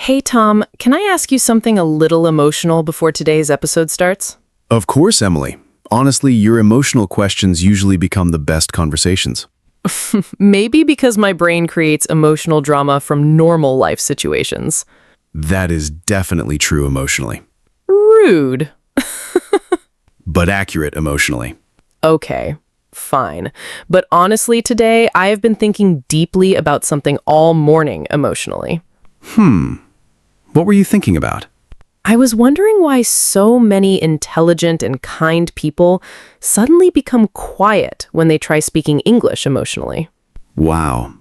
Hey Tom, can I ask you something a little emotional before today's episode starts? Of course, Emily. Honestly, your emotional questions usually become the best conversations. Maybe because my brain creates emotional drama from normal life situations. That is definitely true emotionally, Rude. but accurate emotionally. Okay, fine. But honestly, today I have been thinking deeply about something all morning emotionally. What were you thinking about? I was wondering why so many intelligent and kind people suddenly become quiet when they try speaking English emotionally. Wow.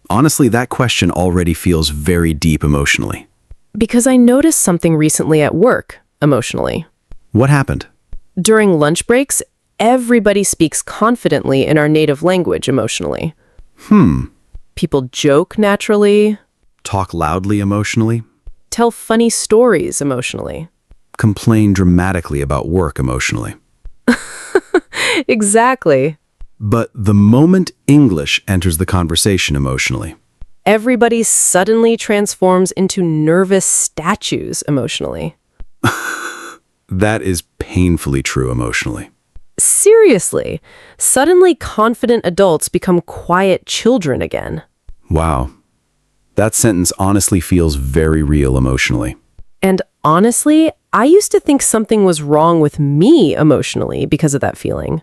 Honestly, that question already feels very deep emotionally. Because I noticed something recently at work emotionally. What happened? During lunch breaks, everybody speaks confidently in our native language emotionally. People joke naturally, Talk loudly emotionally? tell funny stories emotionally. Complain dramatically about work emotionally. Exactly. But the moment English enters the conversation emotionally, Everybody suddenly transforms into nervous statues emotionally. that is painfully true emotionally. Seriously, suddenly confident adults become quiet children again. Wow. That sentence honestly feels very real emotionally. And honestly, I used to think something was wrong with me emotionally because of that feeling.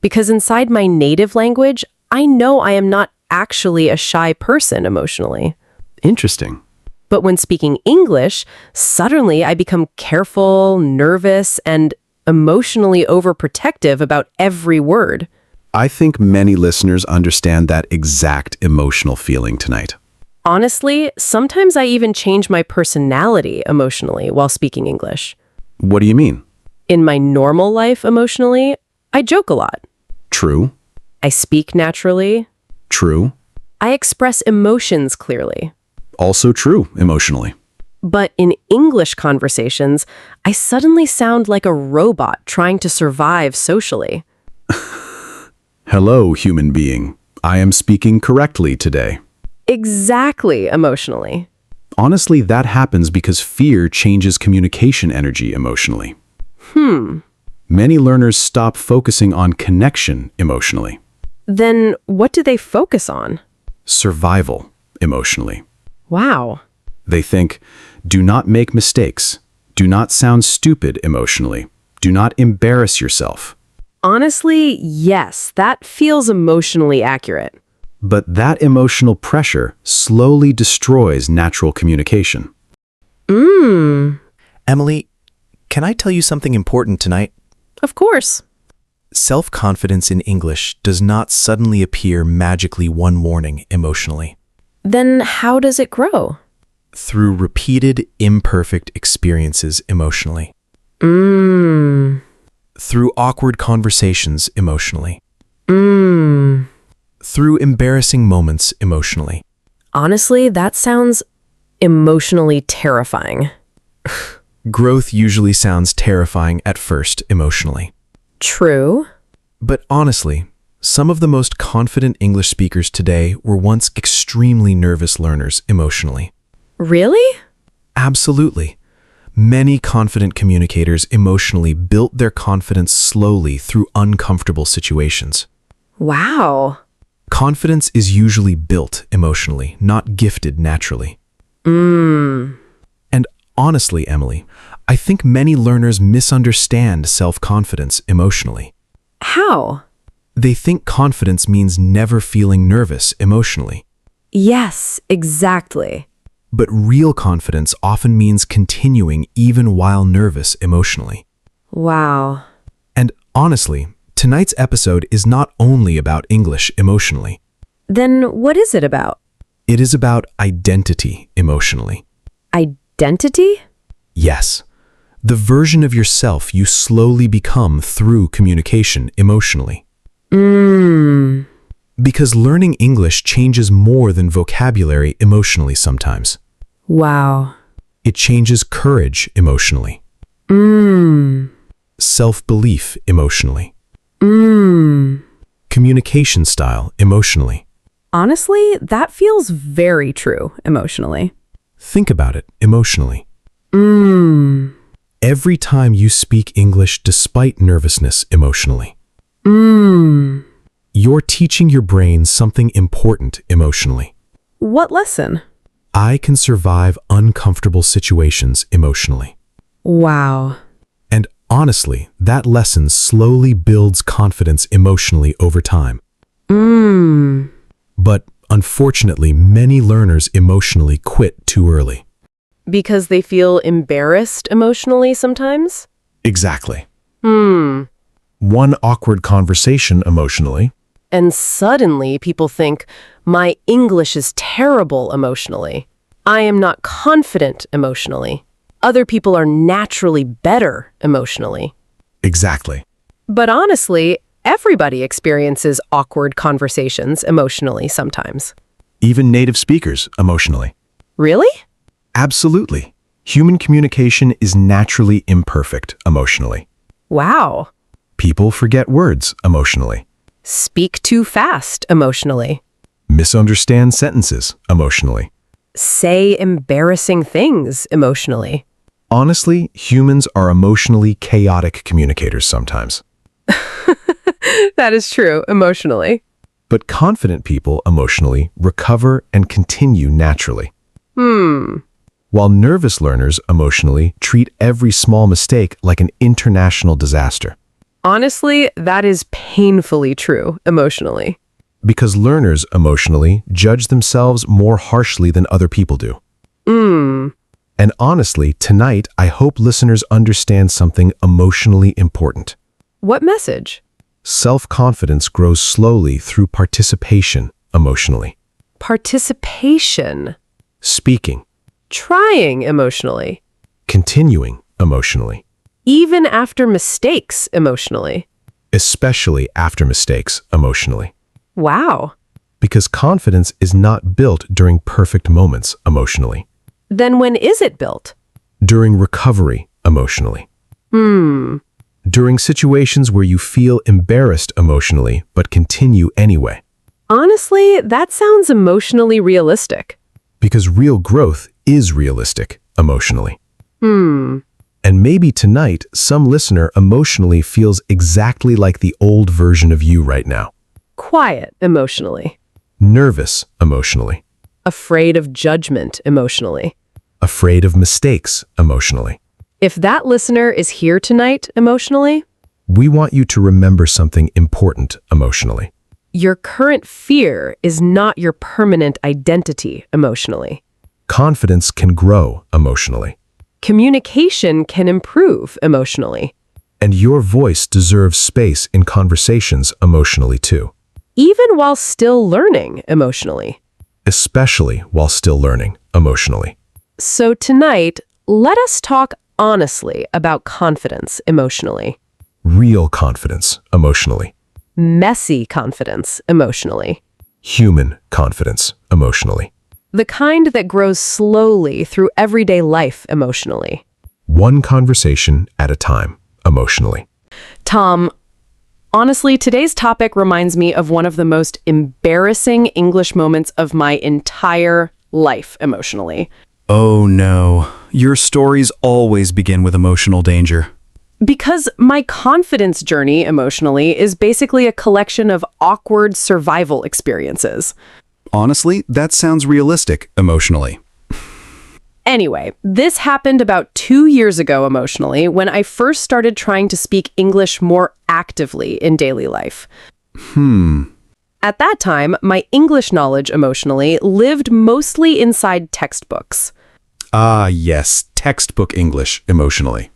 Because inside my native language, I know I am not actually a shy person emotionally. Interesting. But when speaking English, suddenly I become careful, nervous, and emotionally overprotective about every word. I think many listeners understand that exact emotional feeling tonight. Honestly, sometimes I even change my personality emotionally while speaking English. What do you mean? In my normal life emotionally, I joke a lot. True. I speak naturally. True. I express emotions clearly. Also true emotionally. But in English conversations, I suddenly sound like a robot trying to survive socially. Hello, human being. I am speaking correctly today. Exactly emotionally. Honestly, that happens because fear changes communication energy emotionally. Many learners stop focusing on connection emotionally. Then what do they focus on? Survival emotionally. Wow. They think, do not make mistakes. Do not sound stupid emotionally. Do not embarrass yourself. Honestly, yes, that feels emotionally accurate. But that emotional pressure slowly destroys natural communication. Emily, can I tell you something important tonight? Of course. Self-confidence in English does not suddenly appear magically one morning emotionally. Then how does it grow? Through repeated, imperfect experiences emotionally. Through awkward conversations emotionally. Through embarrassing moments emotionally. Honestly, that sounds emotionally terrifying. Growth usually sounds terrifying at first emotionally. True. But honestly, some of the most confident English speakers today were once extremely nervous learners emotionally. Really? Absolutely. Many confident communicators emotionally built their confidence slowly through uncomfortable situations. Wow. Confidence is usually built emotionally, not gifted naturally. And honestly, Emily, I think many learners misunderstand self-confidence emotionally. How? They think confidence means never feeling nervous emotionally. Yes, exactly. But real confidence often means continuing even while nervous emotionally. Wow. And honestly, tonight's episode is not only about English emotionally. Then what is it about? It is about identity emotionally. Identity? Yes, the version of yourself you slowly become through communication emotionally. Because learning English changes more than vocabulary emotionally sometimes. Wow. It changes courage emotionally. Self-belief emotionally. Communication style emotionally. Honestly, that feels very true emotionally. Think about it emotionally. Mmm. Every time you speak English despite nervousness emotionally, Mmm. you're teaching your brain something important emotionally. What lesson? I can survive uncomfortable situations emotionally. Wow. And honestly, that lesson slowly builds confidence emotionally over time. Mmm. But unfortunately, many learners emotionally quit too early. Because they feel embarrassed emotionally sometimes? Exactly. Hmm. One awkward conversation emotionally, And suddenly people think, my English is terrible emotionally. I am not confident emotionally. Other people are naturally better emotionally. exactly. But honestly, everybody experiences awkward conversations emotionally sometimes. Even native speakers emotionally. Really? Absolutely. Human communication is naturally imperfect emotionally. Wow. People forget words emotionally, Speak too fast emotionally. misunderstand sentences emotionally. Say embarrassing things emotionally. Honestly, humans are emotionally chaotic communicators sometimes. That is true, emotionally. But confident people emotionally recover and continue naturally. While nervous learners emotionally treat every small mistake like an international disaster. Honestly, that is painfully true, emotionally. Because learners emotionally judge themselves more harshly than other people do. And honestly, tonight, I hope listeners understand something emotionally important. What message? Self-confidence grows slowly through participation emotionally. Participation. Speaking, Trying emotionally. continuing emotionally, Even after mistakes emotionally. especially after mistakes emotionally. Wow. Because confidence is not built during perfect moments emotionally. Then when is it built? During recovery emotionally. During situations where you feel embarrassed emotionally but continue anyway. Honestly, that sounds emotionally realistic. Because real growth is realistic emotionally. And maybe tonight, some listener emotionally feels exactly like the old version of you right now. Quiet emotionally. Nervous emotionally. Afraid of judgment emotionally. Afraid of mistakes emotionally. If that listener is here tonight emotionally, We want you to remember something important emotionally. your current fear is not your permanent identity emotionally. Confidence can grow emotionally. Communication can improve emotionally. And your voice deserves space in conversations emotionally too. Even while still learning emotionally. Especially while still learning emotionally. So tonight, let us talk honestly about confidence emotionally. Real confidence emotionally. Messy confidence emotionally. Human confidence emotionally. The kind that grows slowly through everyday life emotionally. One conversation at a time emotionally. Tom, honestly, today's topic reminds me of one of the most embarrassing English moments of my entire life emotionally. Oh no, your stories always begin with emotional danger. Because my confidence journey emotionally is basically a collection of awkward survival experiences. Honestly, that sounds realistic emotionally. Anyway, this happened about 2 years ago emotionally when I first started trying to speak English more actively in daily life. At that time, my English knowledge emotionally lived mostly inside textbooks. Ah, yes, textbook English emotionally.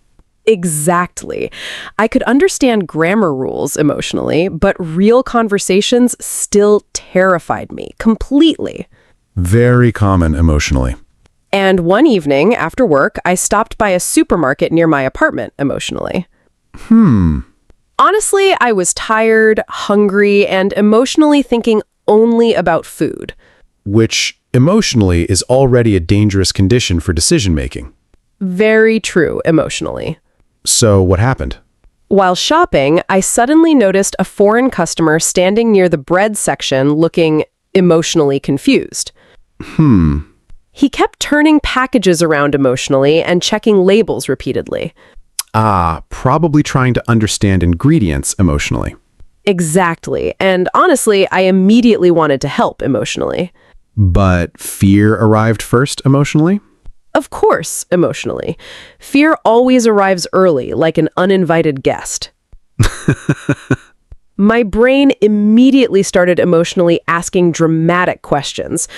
Exactly. I could understand grammar rules emotionally, but real conversations still terrified me completely. Very common emotionally. And one evening after work, I stopped by a supermarket near my apartment emotionally. Honestly, I was tired, hungry, and emotionally thinking only about food. Which emotionally is already a dangerous condition for decision making. Very true emotionally. So what happened? While shopping, I suddenly noticed a foreign customer standing near the bread section looking emotionally confused. He kept turning packages around emotionally and checking labels repeatedly. Probably trying to understand ingredients emotionally. Exactly. And honestly, I immediately wanted to help emotionally. But fear arrived first emotionally? Of course, emotionally. Fear always arrives early, like an uninvited guest. My brain immediately started emotionally asking dramatic questions.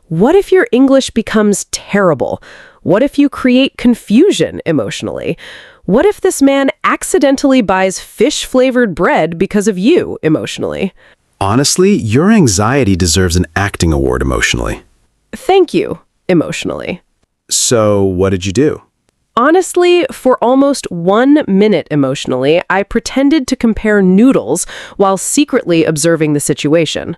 What if your English becomes terrible? What if you create confusion emotionally? What if this man accidentally buys fish-flavored bread because of you emotionally? Honestly, your anxiety deserves an acting award emotionally. Thank you, emotionally. So, what did you do? Honestly, for almost 1 minute emotionally, I pretended to compare noodles while secretly observing the situation.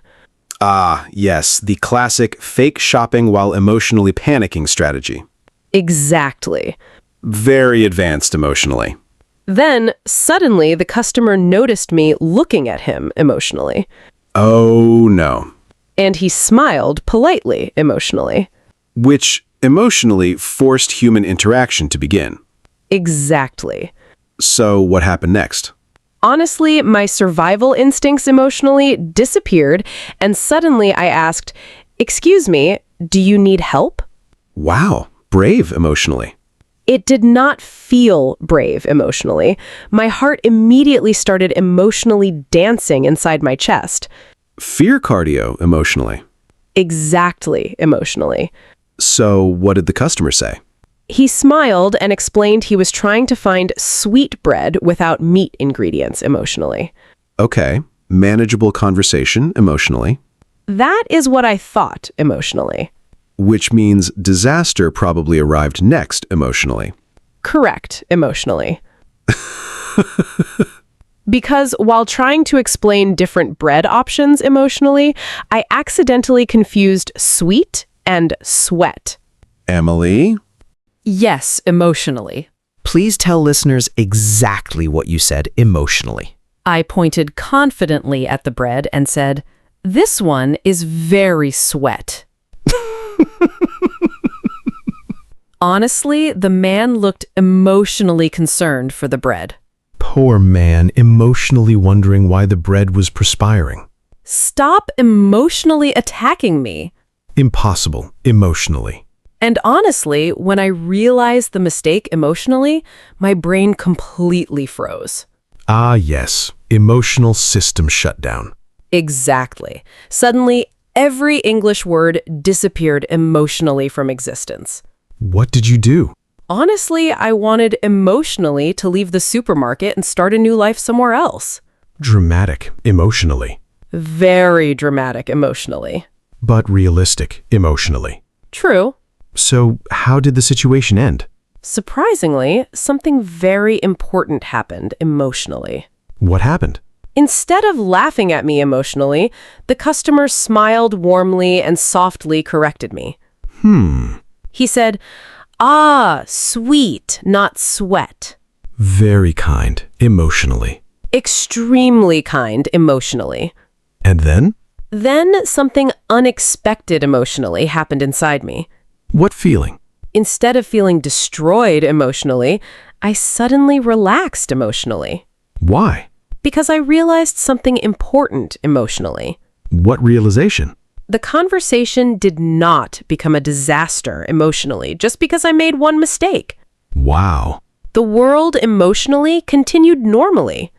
Yes, the classic fake shopping while emotionally panicking strategy. Exactly. Very advanced emotionally. Then, suddenly, the customer noticed me looking at him emotionally. Oh no. And he smiled politely emotionally. Which emotionally forced human interaction to begin. Exactly. So, what happened next? Honestly, my survival instincts emotionally disappeared, and suddenly I asked, "Excuse me, do you need help?" Wow, brave emotionally. It did not feel brave emotionally. My heart immediately started emotionally dancing inside my chest. Fear cardio emotionally. Exactly emotionally. So, what did the customer say? He smiled and explained he was trying to find sweet bread without meat ingredients emotionally. Okay, manageable conversation emotionally. That is what I thought emotionally. Which means disaster probably arrived next emotionally. Correct emotionally. Because while trying to explain different bread options emotionally, I accidentally confused sweet and sweat. Emily? Yes, emotionally. Please tell listeners exactly what you said emotionally. I pointed confidently at the bread and said, "This one is very sweat." Honestly, the man looked emotionally concerned for the bread. Poor man, emotionally wondering why the bread was perspiring. Stop emotionally attacking me. Impossible, emotionally. And honestly, when I realized the mistake emotionally, my brain completely froze. Yes, emotional system shutdown. Exactly. Suddenly, every English word disappeared emotionally from existence. What did you do? Honestly, I wanted emotionally to leave the supermarket and start a new life somewhere else. Dramatic, emotionally. Very dramatic emotionally. But realistic, emotionally. True. So, how did the situation end? Surprisingly, something very important happened emotionally. What happened? Instead of laughing at me emotionally, the customer smiled warmly and softly corrected me. He said, sweet, not sweat. Very kind, emotionally. Extremely kind emotionally. And then? Then something unexpected emotionally happened inside me. What feeling? Instead of feeling destroyed emotionally, I suddenly relaxed emotionally. Why? Because I realized something important emotionally. What realization? The conversation did not become a disaster emotionally just because I made one mistake. Wow. The world emotionally continued normally.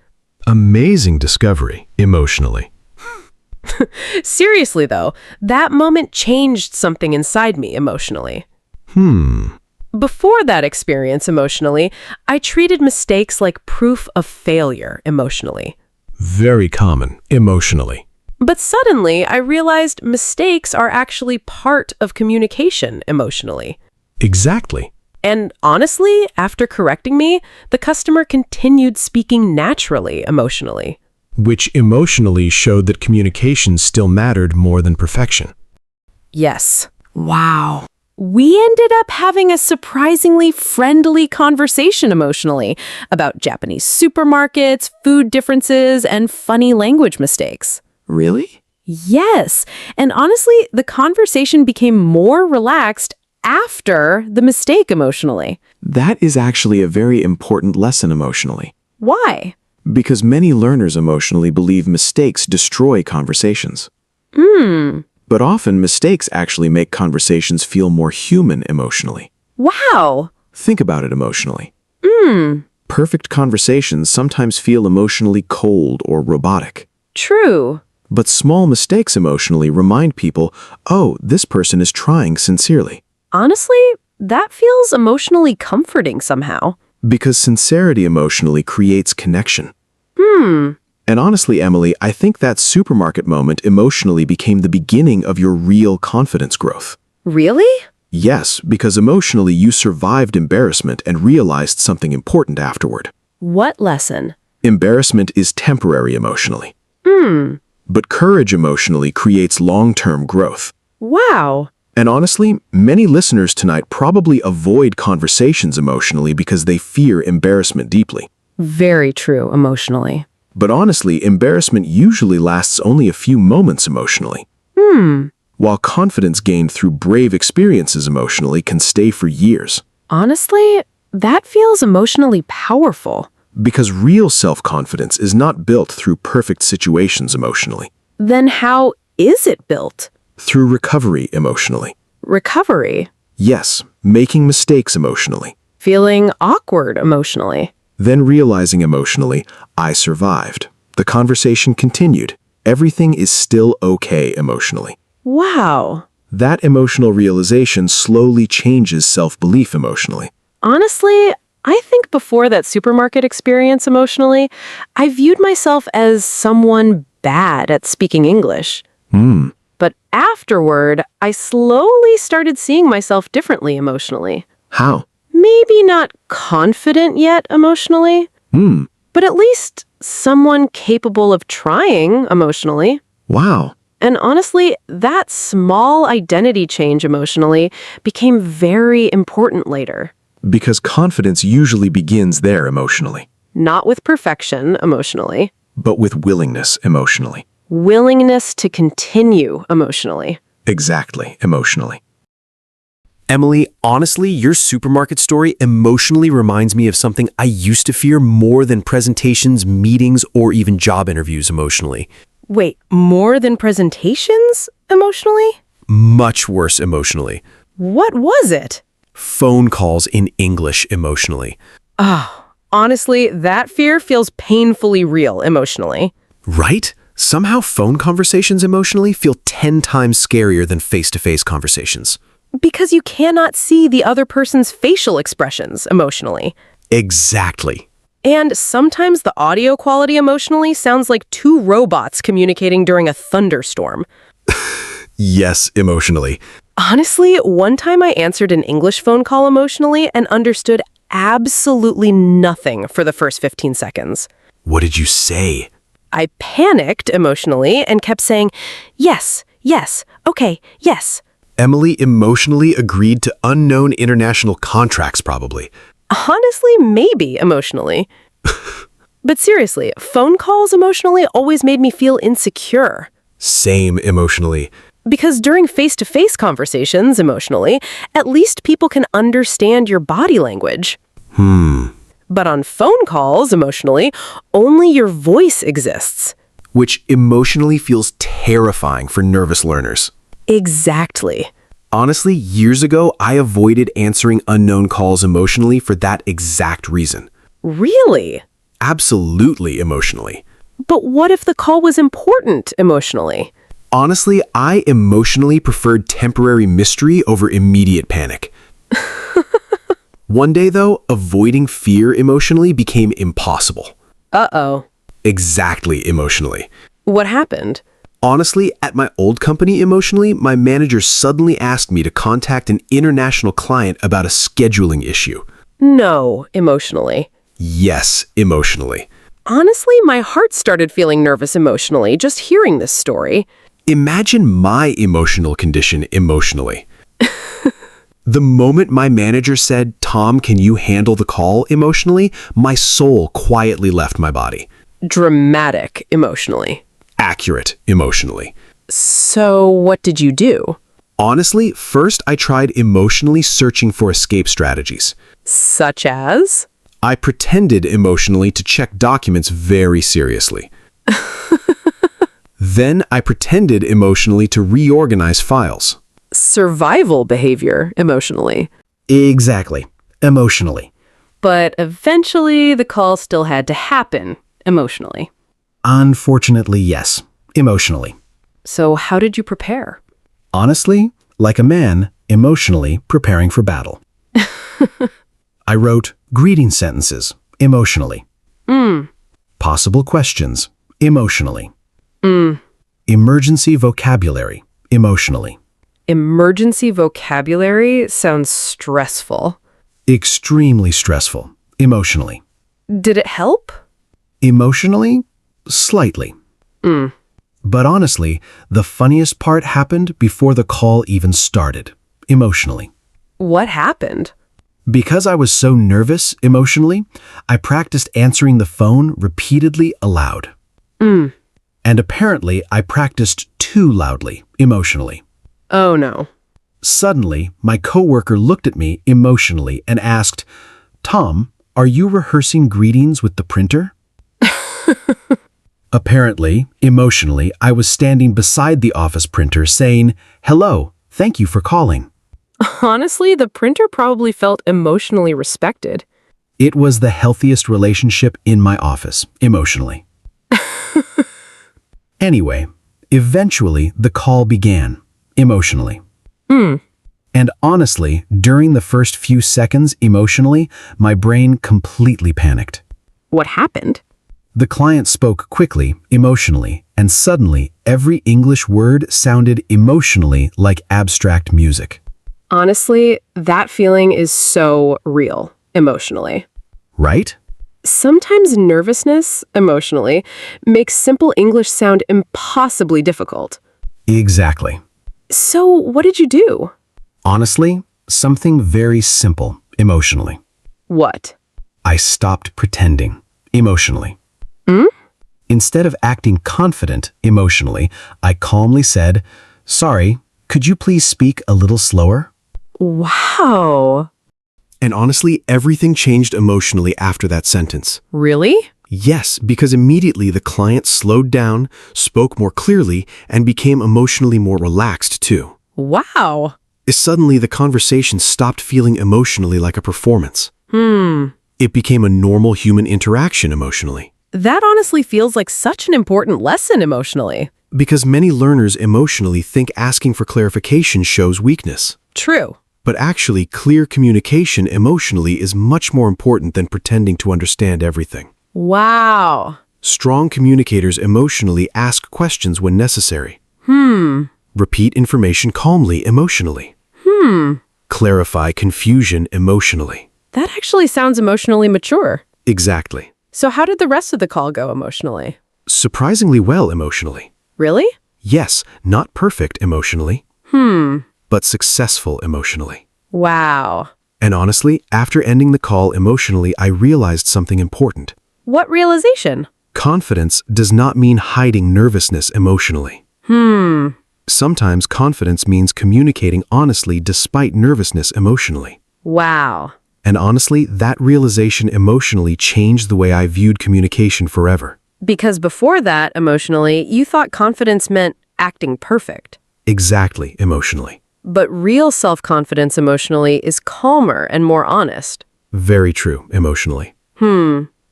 Amazing discovery, emotionally. Seriously, though, that moment changed something inside me emotionally. Before that experience emotionally, I treated mistakes like proof of failure emotionally. Very common, emotionally. But suddenly, I realized mistakes are actually part of communication emotionally. Exactly. And honestly, after correcting me, the customer continued speaking naturally emotionally. Which emotionally showed that communication still mattered more than perfection. Yes. Wow. We ended up having a surprisingly friendly conversation emotionally about Japanese supermarkets, food differences, and funny language mistakes. Really? Yes. And honestly, the conversation became more relaxed after the mistake emotionally. That is actually a very important lesson emotionally. Why? Because many learners emotionally believe mistakes destroy conversations. But often mistakes actually make conversations feel more human emotionally. Wow. Think about it emotionally. Perfect conversations sometimes feel emotionally cold or robotic. True. But small mistakes emotionally remind people, oh, this person is trying sincerely. Honestly, that feels emotionally comforting somehow. Because sincerity emotionally creates connection. And honestly, Emily, I think that supermarket moment emotionally became the beginning of your real confidence growth. Really? Yes, because emotionally you survived embarrassment and realized something important afterward. What lesson? Embarrassment is temporary emotionally. But courage emotionally creates long-term growth. Wow. And honestly, many listeners tonight probably avoid conversations emotionally because they fear embarrassment deeply. Very true emotionally. But honestly, embarrassment usually lasts only a few moments emotionally. While confidence gained through brave experiences emotionally can stay for years. Honestly, that feels emotionally powerful. Because real self-confidence is not built through perfect situations emotionally. Then how is it built? Through recovery emotionally. Recovery. Yes, making mistakes emotionally. Feeling awkward emotionally. Then realizing emotionally, I survived. The conversation continued. Everything is still okay emotionally. Wow. That emotional realization slowly changes self-belief emotionally. Honestly, I think before that supermarket experience emotionally, I viewed myself as someone bad at speaking English. But afterward, I slowly started seeing myself differently emotionally. How? Maybe not confident yet emotionally, but at least someone capable of trying emotionally. Wow. And honestly, that small identity change emotionally became very important later. Because confidence usually begins there emotionally, Not with perfection emotionally, but with willingness emotionally. willingness to continue emotionally. Exactly, emotionally. Emily, honestly, your supermarket story emotionally reminds me of something I used to fear more than presentations, meetings, or even job interviews emotionally. Wait, more than presentations emotionally? Much worse emotionally. What was it? Phone calls in English emotionally. Honestly, that fear feels painfully real emotionally. Right? Somehow phone conversations emotionally feel 10 times scarier than face-to-face conversations. Because you cannot see the other person's facial expressions emotionally. Exactly. And sometimes the audio quality emotionally sounds like two robots communicating during a thunderstorm. Yes, emotionally. Honestly, one time I answered an English phone call emotionally and understood absolutely nothing for the first 15 seconds. What did you say? I panicked emotionally and kept saying, yes, yes, okay, yes. Emily emotionally agreed to unknown international contracts, probably. Honestly, maybe emotionally. But seriously, phone calls emotionally always made me feel insecure. Same emotionally. Because during face-to-face conversations emotionally, at least people can understand your body language. But on phone calls emotionally, only your voice exists. Which emotionally feels terrifying for nervous learners. Exactly. Honestly, years ago, I avoided answering unknown calls emotionally for that exact reason. Really? Absolutely emotionally. But what if the call was important emotionally? Honestly, I emotionally preferred temporary mystery over immediate panic. One day, though, avoiding fear emotionally became impossible. Uh-oh. Exactly emotionally. What happened? Honestly, at my old company emotionally, my manager suddenly asked me to contact an international client about a scheduling issue. No, emotionally. Yes, emotionally. Honestly, my heart started feeling nervous emotionally just hearing this story. Imagine my emotional condition emotionally. The moment my manager said, "Tom, can you handle the call?" emotionally, my soul quietly left my body. Dramatic emotionally. Accurate emotionally. So what did you do? Honestly, first I tried emotionally searching for escape strategies. Such as? I pretended emotionally to check documents very seriously. Then I pretended emotionally to reorganize files. Survival behavior, emotionally. Exactly. Emotionally. But eventually, the call still had to happen, emotionally. Unfortunately, yes. Emotionally. So how did you prepare? Honestly, like a man, emotionally preparing for battle. I wrote greeting sentences, emotionally. Possible questions, emotionally. Emergency vocabulary, emotionally. Emergency vocabulary sounds stressful. Extremely stressful, emotionally. Did it help? Emotionally, slightly. But honestly, the funniest part happened before the call even started, emotionally. What happened? Because I was so nervous emotionally, I practiced answering the phone repeatedly aloud. And apparently, I practiced too loudly emotionally. Oh no. Suddenly, my coworker looked at me emotionally and asked, "Tom, are you rehearsing greetings with the printer?" Apparently, emotionally, I was standing beside the office printer saying, "Hello, thank you for calling." Honestly, the printer probably felt emotionally respected. It was the healthiest relationship in my office, emotionally. Anyway, eventually the call began, emotionally. And honestly, during the first few seconds emotionally, my brain completely panicked. What happened? The client spoke quickly, emotionally, and suddenly every English word sounded emotionally like abstract music. Honestly, that feeling is so real, emotionally. Right? Sometimes nervousness, emotionally, makes simple English sound impossibly difficult. Exactly. So, what did you do? Honestly, something very simple, emotionally. What? I stopped pretending, emotionally. Instead of acting confident, emotionally, I calmly said, "Sorry, could you please speak a little slower?" Wow. And honestly, everything changed emotionally after that sentence. Really? Yes, because immediately the client slowed down, spoke more clearly, and became emotionally more relaxed too. Wow. Suddenly, the conversation stopped feeling emotionally like a performance. It became a normal human interaction emotionally. That honestly feels like such an important lesson emotionally. Because many learners emotionally think asking for clarification shows weakness. True. But actually, clear communication emotionally is much more important than pretending to understand everything. Wow. Strong communicators emotionally ask questions when necessary. Repeat information calmly emotionally. Clarify confusion emotionally. That actually sounds emotionally mature. Exactly. So how did the rest of the call go emotionally? Surprisingly well emotionally. Really? Yes, not perfect emotionally. But successful emotionally. Wow. And honestly, after ending the call emotionally, I realized something important. What realization? Confidence does not mean hiding nervousness emotionally. Sometimes confidence means communicating honestly despite nervousness emotionally. Wow. And honestly, that realization emotionally changed the way I viewed communication forever. Because before that, emotionally, you thought confidence meant acting perfect. Exactly, emotionally. But real self-confidence emotionally is calmer and more honest. Very true, emotionally.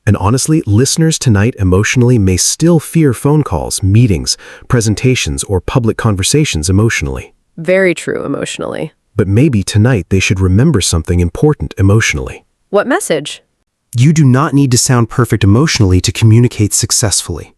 And honestly, listeners tonight emotionally may still fear phone calls, meetings, presentations, or public conversations emotionally. Very true emotionally. But maybe tonight they should remember something important emotionally. What message? You do not need to sound perfect emotionally to communicate successfully.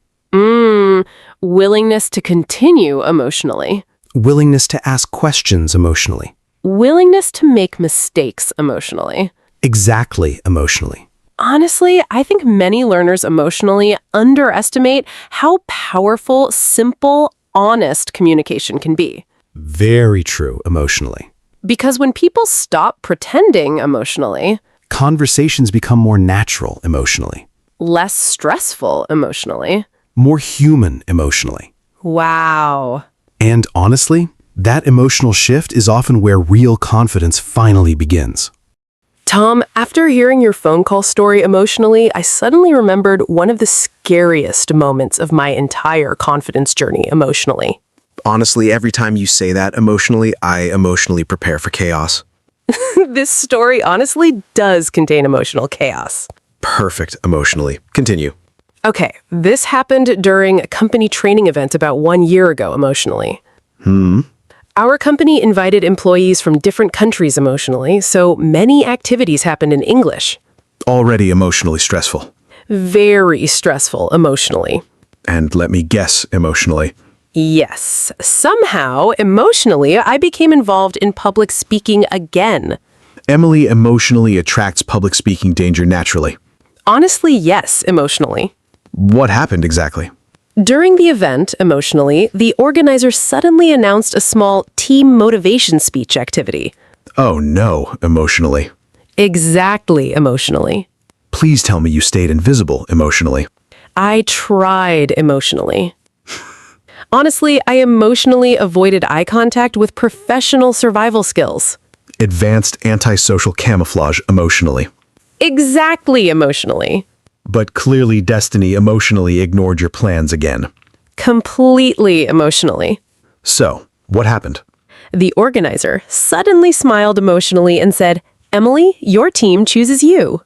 Willingness to continue emotionally. Willingness to ask questions emotionally. Willingness to make mistakes emotionally. Exactly emotionally. Honestly, I think many learners emotionally underestimate how powerful, simple, honest communication can be. Very true emotionally. Because when people stop pretending emotionally, Conversations become more natural emotionally. less stressful emotionally. More human emotionally. Wow. And honestly, That emotional shift is often where real confidence finally begins. Tom, after hearing your phone call story emotionally, I suddenly remembered one of the scariest moments of my entire confidence journey emotionally. Honestly, every time you say that emotionally, I emotionally prepare for chaos. This story honestly does contain emotional chaos. Perfect emotionally. Continue. Okay, this happened during a company training event about 1 year ago emotionally. Our company invited employees from different countries emotionally, so many activities happened in English. Already emotionally stressful. Very stressful emotionally. And let me guess, emotionally. Yes, somehow, emotionally, I became involved in public speaking again. Emily emotionally attracts public speaking danger naturally. Honestly, yes, emotionally. What happened exactly? During the event, emotionally, the organizer suddenly announced a small team motivation speech activity. Oh no, emotionally. Exactly, emotionally. Please tell me you stayed invisible emotionally. I tried emotionally. Honestly, I emotionally avoided eye contact with professional survival skills. Advanced antisocial camouflage emotionally. Exactly, emotionally. But clearly destiny emotionally ignored your plans again. Completely emotionally. So, what happened? The organizer suddenly smiled emotionally and said, "Emily, your team chooses you."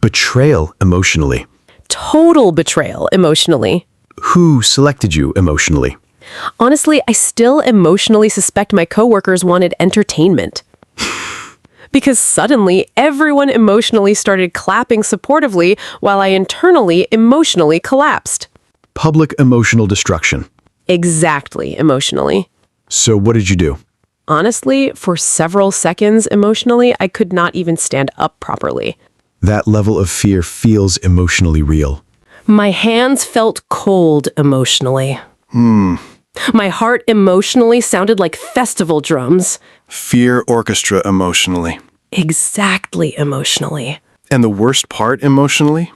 Betrayal emotionally. Total betrayal emotionally. Who selected you emotionally? Honestly, I still emotionally suspect my coworkers wanted entertainment. Because suddenly, everyone emotionally started clapping supportively while I internally emotionally collapsed. Public emotional destruction. Exactly emotionally. So what did you do? Honestly, for several seconds emotionally, I could not even stand up properly. That level of fear feels emotionally real. My hands felt cold emotionally. My heart emotionally sounded like festival drums. Fear orchestra emotionally. Exactly emotionally. And the worst part emotionally?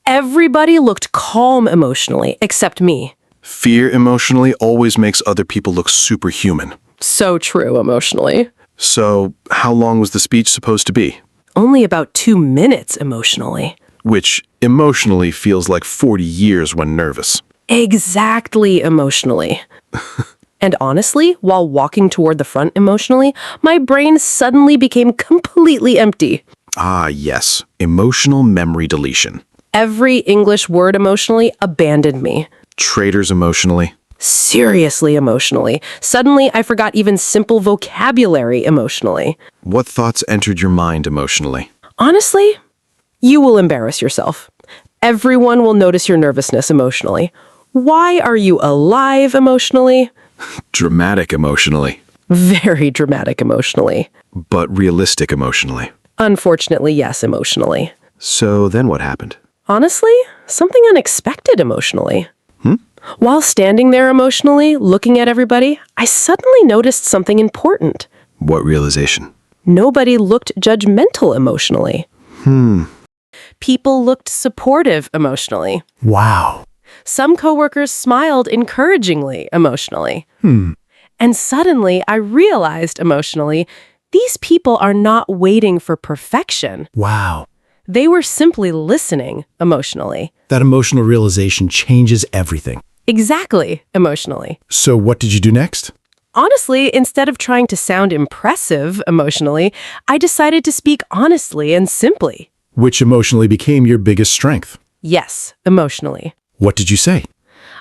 Everybody looked calm emotionally, except me. Fear emotionally always makes other people look superhuman. So true emotionally. So, how long was the speech supposed to be? Only about 2 minutes emotionally. Which emotionally feels like 40 years when nervous. Exactly emotionally. And honestly, while walking toward the front emotionally, my brain suddenly became completely empty. Ah, yes. Emotional memory deletion. Every English word emotionally abandoned me. Traitors emotionally. Seriously emotionally. Suddenly, I forgot even simple vocabulary emotionally. What thoughts entered your mind emotionally? Honestly, you will embarrass yourself. Everyone will notice your nervousness emotionally. Why are you alive emotionally? Dramatic emotionally. Very dramatic emotionally. But realistic emotionally. Unfortunately, yes, emotionally. So then what happened? Honestly, something unexpected emotionally. While standing there emotionally, looking at everybody, I suddenly noticed something important. What realization? Nobody looked judgmental emotionally. People looked supportive emotionally. Wow. Some coworkers smiled encouragingly emotionally. And suddenly I realized emotionally, these people are not waiting for perfection. Wow. They were simply listening emotionally. That emotional realization changes everything. Exactly emotionally. So what did you do next? Honestly, instead of trying to sound impressive emotionally, I decided to speak honestly and simply. Which emotionally became your biggest strength? Yes, emotionally. What did you say?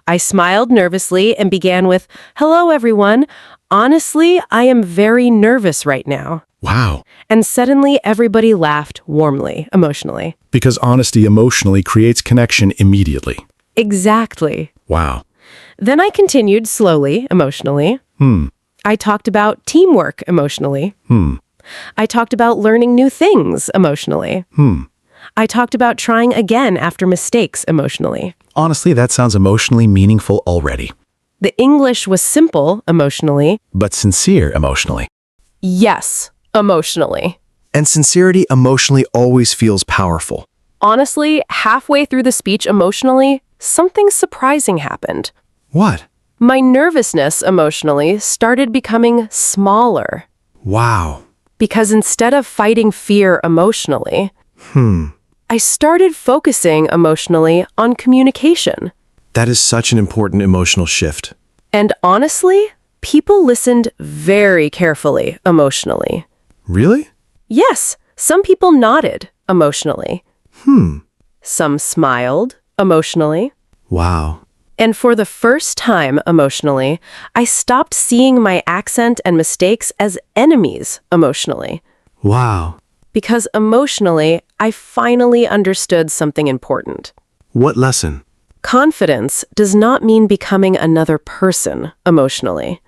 I smiled nervously and began with, "Hello, everyone. Honestly, I am very nervous right now." Wow. And suddenly everybody laughed warmly, emotionally. Because honesty emotionally creates connection immediately. Exactly. Wow. Then I continued slowly, emotionally. I talked about teamwork emotionally. I talked about learning new things emotionally. I talked about trying again after mistakes emotionally. Honestly, that sounds emotionally meaningful already. The English was simple emotionally. But sincere emotionally. Yes, emotionally. And sincerity emotionally always feels powerful. Honestly, halfway through the speech emotionally, something surprising happened. What? My nervousness emotionally started becoming smaller. Wow. Because instead of fighting fear emotionally, I started focusing emotionally on communication. That is such an important emotional shift. And honestly, people listened very carefully emotionally. Really? Yes, some people nodded emotionally. Some smiled emotionally. Wow. And for the first time emotionally, I stopped seeing my accent and mistakes as enemies emotionally. Wow. Because emotionally, I finally understood something important. What lesson? Confidence does not mean becoming another person emotionally.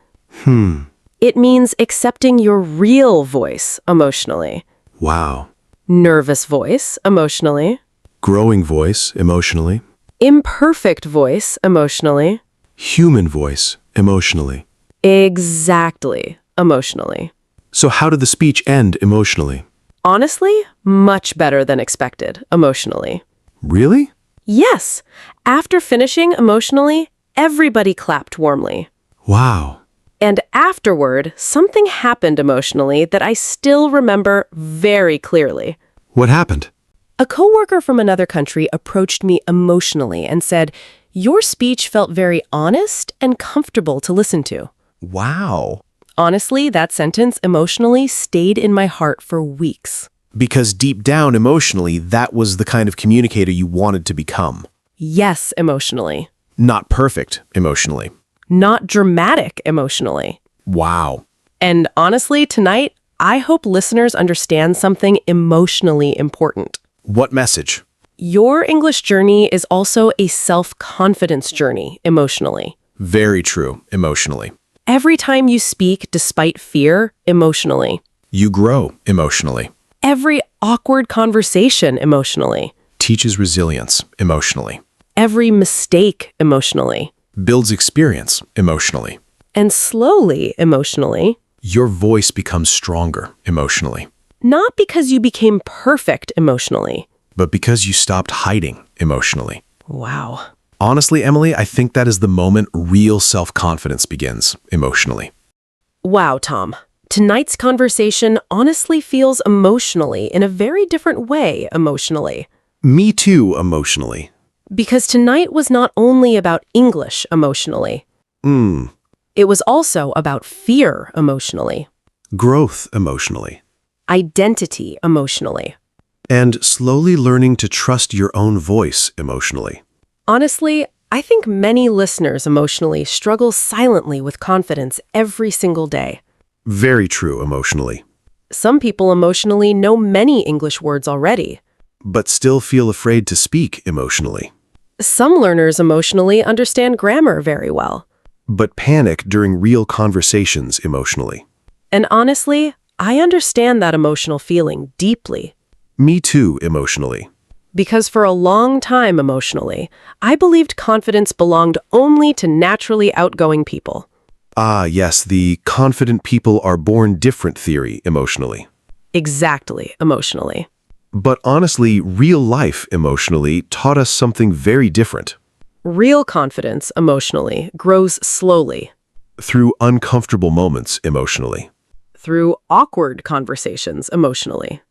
It means accepting your real voice emotionally. Wow. Nervous voice emotionally. Growing voice emotionally. Imperfect voice emotionally. Human voice emotionally. Exactly emotionally. So how did the speech end emotionally? Honestly, much better than expected emotionally. Really? Yes, after finishing emotionally, everybody clapped warmly. Wow. And afterward, something happened emotionally that I still remember very clearly. What happened? A coworker from another country approached me emotionally and said, "Your speech felt very honest and comfortable to listen to." Wow. Honestly, that sentence emotionally stayed in my heart for weeks. Because deep down emotionally, that was the kind of communicator you wanted to become. Yes, emotionally. Not perfect emotionally. Not dramatic emotionally. Wow. And honestly, tonight, I hope listeners understand something emotionally important. What message? Your English journey is also a self-confidence journey emotionally. Very true emotionally. Every time you speak despite fear emotionally. You grow emotionally. Every awkward conversation emotionally. Teaches resilience emotionally. Every mistake emotionally. Builds experience emotionally. And slowly emotionally. Your voice becomes stronger emotionally. Not because you became perfect emotionally. But because you stopped hiding emotionally. Wow. Honestly, Emily, I think that is the moment real self-confidence begins emotionally. Wow, Tom. Tonight's conversation honestly feels emotionally in a very different way emotionally. Me too, emotionally. Because tonight was not only about English emotionally. It was also about fear emotionally. Growth emotionally. Identity emotionally. And slowly learning to trust your own voice emotionally. Honestly, I think many listeners emotionally struggle silently with confidence every single day. Very true emotionally. Some people emotionally know many English words already. But still feel afraid to speak emotionally. Some learners emotionally understand grammar very well. But panic during real conversations emotionally. And honestly, I understand that emotional feeling deeply. Me too, emotionally. Because for a long time emotionally, I believed confidence belonged only to naturally outgoing people. Ah, yes, the confident people are born different theory emotionally. Exactly, emotionally. But honestly, real life emotionally taught us something very different. Real confidence emotionally grows slowly. Through uncomfortable moments emotionally. Through awkward conversations emotionally.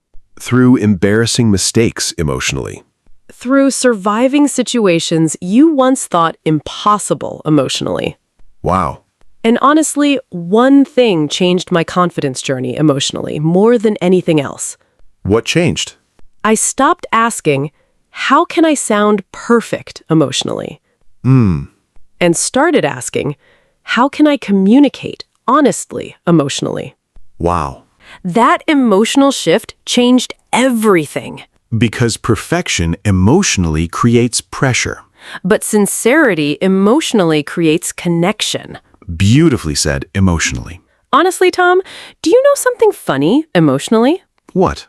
Through embarrassing mistakes emotionally. Through surviving situations you once thought impossible emotionally. Wow. And honestly, one thing changed my confidence journey emotionally more than anything else. What changed? I stopped asking, how can I sound perfect emotionally? And started asking, how can I communicate honestly emotionally? Wow. That emotional shift changed everything. Because perfection emotionally creates pressure. But sincerity emotionally creates connection. Beautifully said, emotionally. Honestly, Tom, do you know something funny emotionally? What?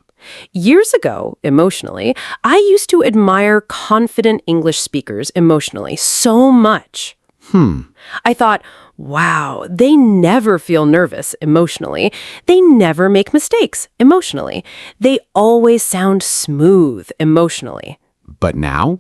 Years ago, emotionally, I used to admire confident English speakers emotionally so much. I thought, wow, they never feel nervous emotionally. They never make mistakes emotionally. They always sound smooth emotionally. But now?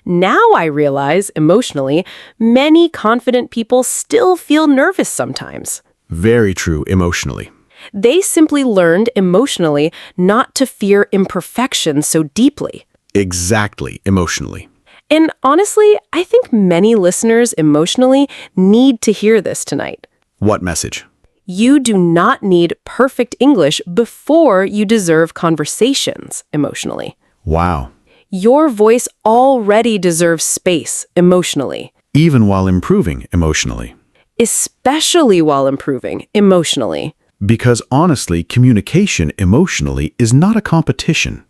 Now I realize, emotionally, many confident people still feel nervous sometimes. Very true emotionally. They simply learned emotionally not to fear imperfection so deeply. Exactly emotionally. And honestly, I think many listeners emotionally need to hear this tonight. What message? You do not need perfect English before you deserve conversations emotionally. Wow. Your voice already deserves space emotionally, Even while improving emotionally. especially while improving emotionally. Because honestly, communication emotionally is not a competition.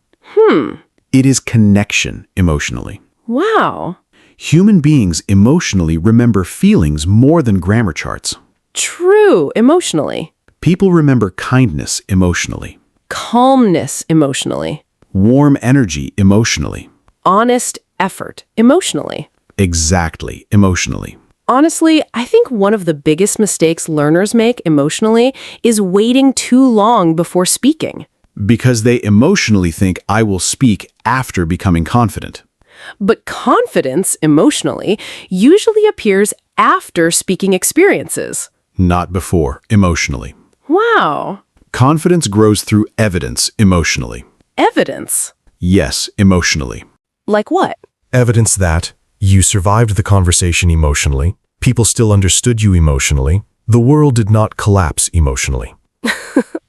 It is connection emotionally. Wow. Human beings emotionally remember feelings more than grammar charts. True emotionally. People remember kindness emotionally, Calmness emotionally. warm energy emotionally. Honest effort emotionally. Exactly emotionally. Honestly, I think one of the biggest mistakes learners make emotionally is waiting too long before speaking. Because they emotionally think I will speak after becoming confident. But confidence emotionally usually appears after speaking experiences. Not before emotionally. Wow. Confidence grows through evidence emotionally. Evidence. Yes, emotionally. Like what? Evidence that you survived the conversation emotionally, people still understood you emotionally, the world did not collapse emotionally.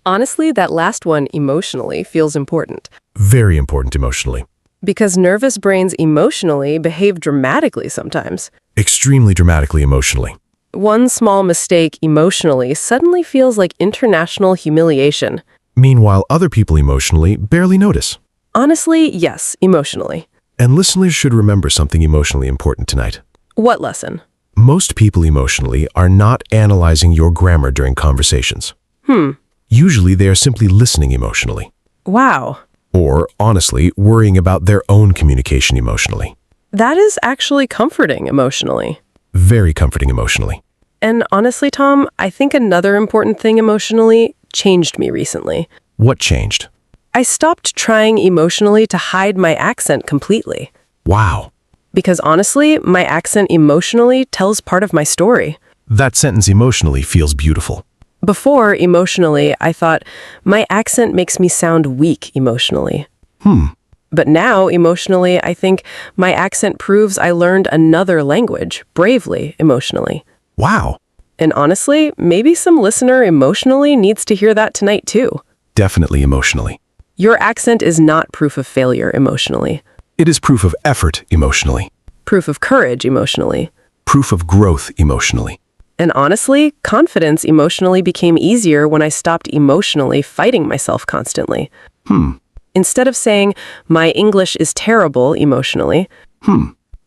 Honestly, that last one emotionally feels important. Very important emotionally. Because nervous brains emotionally behave dramatically sometimes. Extremely dramatically emotionally. One small mistake emotionally suddenly feels like international humiliation. Meanwhile, other people emotionally barely notice. Honestly, yes, emotionally. And listeners should remember something emotionally important tonight. What lesson? Most people emotionally are not analyzing your grammar during conversations. Usually they are simply listening emotionally. Wow. Or, honestly, worrying about their own communication emotionally. That is actually comforting emotionally. Very comforting emotionally. And honestly, Tom, I think another important thing emotionally changed me recently. What changed? I stopped trying emotionally to hide my accent completely. Wow. Because honestly, my accent emotionally tells part of my story. That sentence emotionally feels beautiful. Before, emotionally, I thought, my accent makes me sound weak emotionally. But now, emotionally, I think my accent proves I learned another language, bravely, emotionally. Wow. And honestly, maybe some listener emotionally needs to hear that tonight too. Definitely emotionally. Your accent is not proof of failure emotionally. It is proof of effort emotionally. Proof of courage emotionally. Proof of growth emotionally. And honestly, confidence emotionally became easier when I stopped emotionally fighting myself constantly. Instead of saying, my English is terrible emotionally,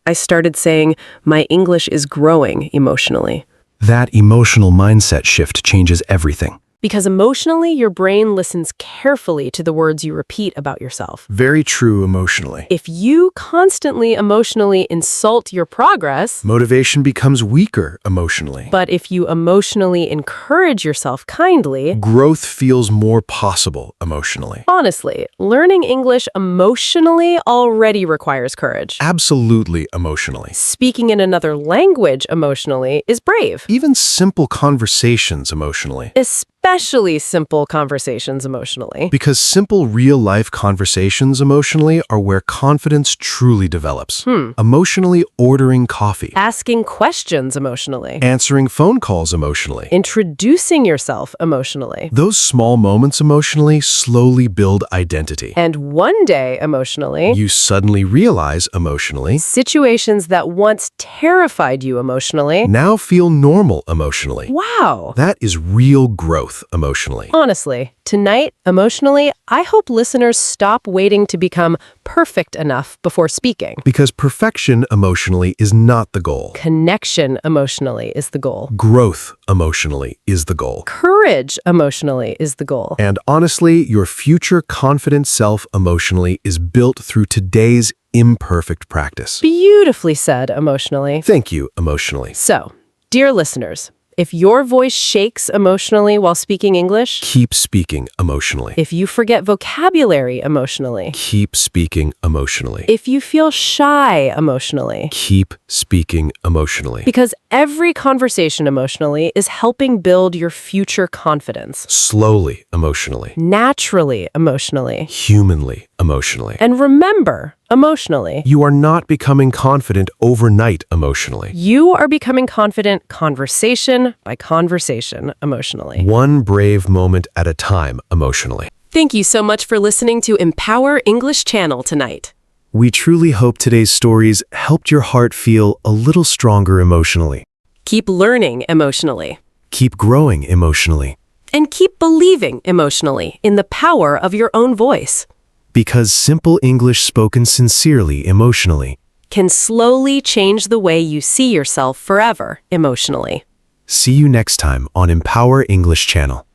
I started saying, my English is growing emotionally. That emotional mindset shift changes everything. Because emotionally, your brain listens carefully to the words you repeat about yourself. Very true emotionally. If you constantly emotionally insult your progress, Motivation becomes weaker emotionally. but if you emotionally encourage yourself kindly, Growth feels more possible emotionally. honestly, learning English emotionally already requires courage. Absolutely emotionally. Speaking in another language emotionally is brave. Even simple conversations emotionally. Especially simple conversations emotionally. Because simple real-life conversations emotionally are where confidence truly develops. Emotionally ordering coffee. Asking questions emotionally. Answering phone calls emotionally. Introducing yourself emotionally. Those small moments emotionally slowly build identity. And one day emotionally, You suddenly realize emotionally, situations that once terrified you emotionally. now feel normal emotionally. Wow. That is real growth emotionally. Honestly, tonight, emotionally, I hope listeners stop waiting to become perfect enough before speaking. Because perfection emotionally is not the goal. Connection emotionally is the goal. Growth emotionally is the goal. Courage emotionally is the goal. And honestly, your future confident self emotionally is built through today's imperfect practice. Beautifully said emotionally. Thank you emotionally. So, dear listeners, If your voice shakes emotionally while speaking English, Keep speaking emotionally. if you forget vocabulary emotionally, Keep speaking emotionally. if you feel shy emotionally, Keep speaking emotionally. because every conversation emotionally is helping build your future confidence. Slowly emotionally. Naturally emotionally. Humanly emotionally. And remember, emotionally, You are not becoming confident overnight emotionally. you are becoming confident conversation by conversation emotionally. One brave moment at a time emotionally. Thank you so much for listening to Empower English Channel tonight. We truly hope today's stories helped your heart feel a little stronger emotionally. Keep learning emotionally. Keep growing emotionally. And keep believing emotionally in the power of your own voice. Because simple English spoken sincerely emotionally. Can slowly change the way you see yourself forever emotionally. See you next time on Empower English Channel.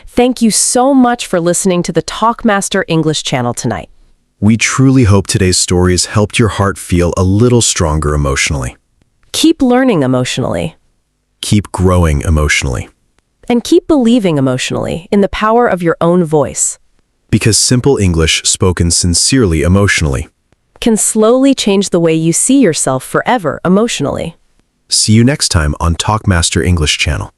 Thank you so much for listening to the TalkMaster English Channel tonight. We truly hope today's stories helped your heart feel a little stronger emotionally. Keep learning emotionally. Keep growing emotionally. And keep believing emotionally in the power of your own voice. Because simple English spoken sincerely emotionally. Can slowly change the way you see yourself forever emotionally. See you next time on TalkMaster English Channel.